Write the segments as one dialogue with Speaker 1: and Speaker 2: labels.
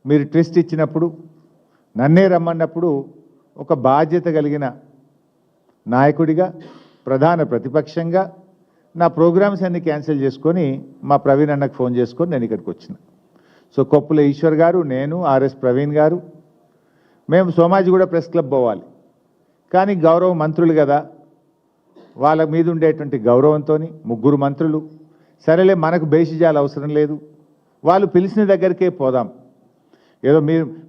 Speaker 1: మీరు ట్విస్ట్ ఇచ్చినప్పుడు నన్నే రమ్మన్నప్పుడు ఒక బాధ్యత కలిగిన నాయకుడిగా ప్రధాన ప్రతిపక్షంగా నా ప్రోగ్రామ్స్ అన్ని క్యాన్సిల్ చేసుకొని మా ప్రవీణ్ అన్నకు ఫోన్ చేసుకొని నేను ఇక్కడికి వచ్చిన. సో కొప్పుల ఈశ్వర్ గారు, నేను, ఆర్ఎస్ ప్రవీణ్ గారు, మేము సోమాజిగూడ ప్రెస్ క్లబ్ పోవాలి. కానీ గౌరవ మంత్రులు కదా, వాళ్ళ మీద ఉండేటువంటి గౌరవంతో ముగ్గురు మంత్రులు, సరేలే మనకు బేసిజాలు అవసరం లేదు, వాళ్ళు పిలిచిన దగ్గరికే పోదాం, ఏదో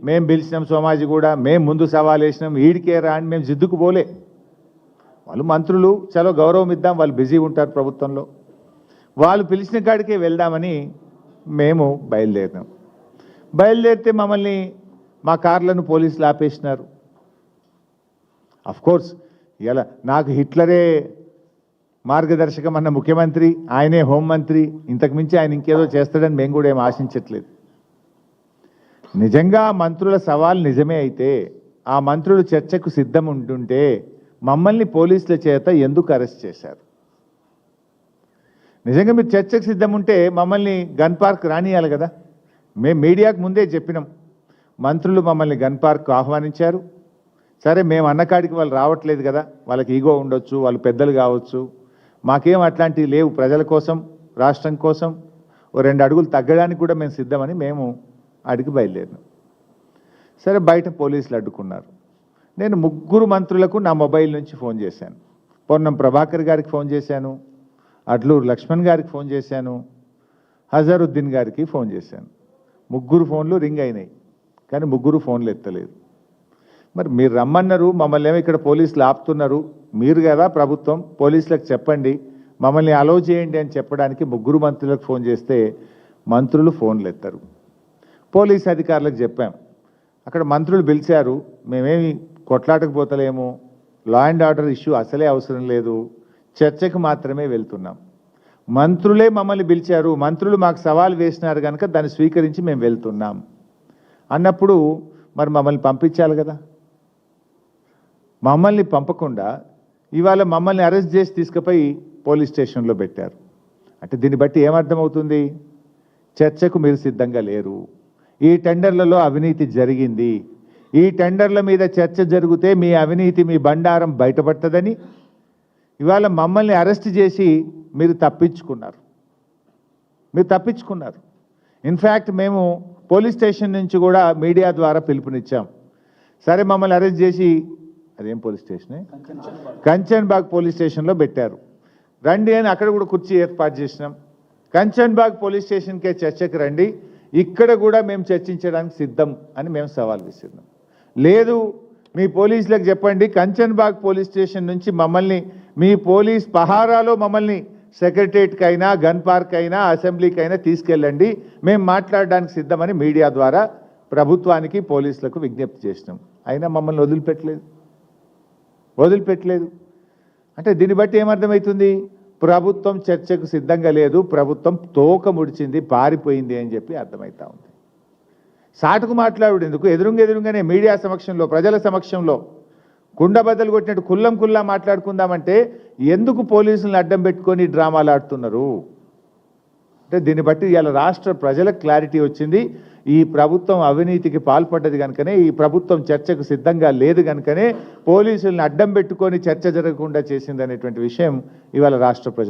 Speaker 1: మేము పిలిచినాం సోమాజిగూడ, మేము ముందు సవాల్ వేసినాం, ఈడికే రా అని మేము జిద్దుకు పోలే. వాళ్ళు మంత్రులు, చలో గౌరవం ఇద్దాం, వాళ్ళు బిజీ ఉంటారు ప్రభుత్వంలో, వాళ్ళు పిలిచిన కాడికే వెళ్దామని మేము బయలుదేరినాం. బయలుదేరితే మమ్మల్ని మా కార్లను పోలీసులు ఆపేసినారు. అఫ్కోర్స్ ఇలా నాకు హిట్లరే మార్గదర్శకం అన్న ముఖ్యమంత్రి, ఆయనే హోంమంత్రి, ఇంతకుమించి ఆయన ఇంకేదో చేస్తాడని మేము కూడా ఏం ఆశించట్లేదు. నిజంగా మంత్రుల సవాల్ నిజమే అయితే, ఆ మంత్రులు చర్చకు సిద్ధం ఉంటుంటే మమ్మల్ని పోలీసుల చేత ఎందుకు అరెస్ట్ చేశారు? నిజంగా మీరు చర్చకు సిద్ధం ఉంటే మమ్మల్ని గన్ పార్క్ రానియాలి కదా. మేము మీడియాకు ముందే చెప్పినాం, మంత్రులు మమ్మల్ని గన్ పార్క్ ఆహ్వానించారు. సరే, మేము అన్నకాడికి వాళ్ళు రావట్లేదు కదా, వాళ్ళకి ఈగో ఉండొచ్చు, వాళ్ళు పెద్దలు కావచ్చు, మాకేం అట్లాంటివి లేవు, ప్రజల కోసం రాష్ట్రం కోసం ఓ 2 అడుగులు తగ్గడానికి కూడా మేము సిద్ధమని మేము అడిగి బయలుదేరినాం. సరే, బయట పోలీసులు అడ్డుకున్నారు. నేను ముగ్గురు మంత్రులకు నా మొబైల్ నుంచి ఫోన్ చేశాను. పొన్నం ప్రభాకర్ గారికి ఫోన్ చేశాను, అడ్లూరు లక్ష్మణ్ గారికి ఫోన్ చేశాను, హజారుద్దీన్ గారికి ఫోన్ చేశాను. ముగ్గురు ఫోన్లు రింగ్ అయినాయి, కానీ ముగ్గురు ఫోన్లు ఎత్తలేదు. మరి మీరు రమ్మన్నారు, మమ్మల్ని ఏమో ఇక్కడ పోలీసులు ఆపుతున్నారు, మీరు కదా ప్రభుత్వం, పోలీసులకు చెప్పండి, మమ్మల్ని అలౌ చేయండి అని చెప్పడానికి ముగ్గురు మంత్రులకు ఫోన్ చేస్తే మంత్రులు ఫోన్లు ఎత్తారు. పోలీస్ అధికారులకు చెప్పాం, అక్కడ మంత్రులు పిలిచారు, మేమేమి కొట్లాటకు పోతలేము, లా అండ్ ఆర్డర్ ఇష్యూ అసలే అవసరం లేదు, చర్చకు మాత్రమే వెళ్తున్నాం. మంత్రులే మమ్మల్ని పిలిచారు, మంత్రులు మాకు సవాల్ వేసినారు కనుక దాన్ని స్వీకరించి మేము వెళ్తున్నాం అన్నప్పుడు మరి మమ్మల్ని పంపించాలి కదా. మమ్మల్ని పంపకుండా ఇవాళ మమ్మల్ని అరెస్ట్ చేసి తీసుకుపోయి పోలీస్ స్టేషన్లో పెట్టారు. అంటే దీన్ని బట్టి ఏమర్థమవుతుంది? చర్చకు మీరు సిద్ధంగా లేరు. ఈ టెండర్లలో అవినీతి జరిగింది, ఈ టెండర్ల మీద చర్చ జరిగితే మీ అవినీతి, మీ బండారం బయటపడుతుందని ఇవాళ మమ్మల్ని అరెస్ట్ చేసి మీరు తప్పించుకున్నారు. ఇన్ఫ్యాక్ట్ మేము పోలీస్ స్టేషన్ నుంచి కూడా మీడియా ద్వారా పిలుపునిచ్చాం. సరే, మమ్మల్ని అరెస్ట్ చేసి అదేం పోలీస్ స్టేషనే, కంచన్బాగ్ పోలీస్ స్టేషన్లో పెట్టారు, రండి అని అక్కడ కూడా కుర్చీ ఏర్పాటు చేసినాం. కంచన్బాగ్ పోలీస్ స్టేషన్కే చర్చకు రండి, ఇక్కడ కూడా మేము చర్చించడానికి సిద్ధం అని మేము సవాల్ విసిరినాం. లేదు, మీ పోలీసులకు చెప్పండి, కంచన్బాగ్ పోలీస్ స్టేషన్ నుంచి మమ్మల్ని మీ పోలీస్ పహారాలో మమ్మల్ని సెక్రటరియట్కి అయినా, గన్ పార్క్ అయినా, అసెంబ్లీకి అయినా తీసుకెళ్ళండి, మేము మాట్లాడడానికి సిద్ధమని మీడియా ద్వారా ప్రభుత్వానికి, పోలీసులకు విజ్ఞప్తి చేసినాం. అయినా మమ్మల్ని వదిలిపెట్టలేదు. అంటే దీన్ని బట్టి ఏమర్థమవుతుంది? ప్రభుత్వం చర్చకు సిద్ధంగా లేదు, ప్రభుత్వం తోక ముడిచింది, పారిపోయింది అని చెప్పి అర్థమవుతా ఉంది. సాటుకు మాట్లాడు ఎందుకు? ఎదురుగానే మీడియా సమక్షంలో, ప్రజల సమక్షంలో కుండబద్దలు కొట్టినట్టు కుల్లా మాట్లాడుకుందామంటే ఎందుకు పోలీసులను అడ్డం పెట్టుకొని డ్రామాలు ఆడుతున్నారు? అంటే దీన్ని బట్టి ఇలా రాష్ట్ర ప్రజలకు క్లారిటీ వచ్చింది. ఈ ప్రభుత్వం అవినీతికి పాల్పడ్డది కనుకనే, ఈ ప్రభుత్వం చర్చకు సిద్ధంగా లేదు కనుకనే పోలీసులను అడ్డం పెట్టుకొని చర్చ జరగకుండా చేసిందనేటువంటి విషయం ఇవాళ రాష్ట్ర ప్రజలు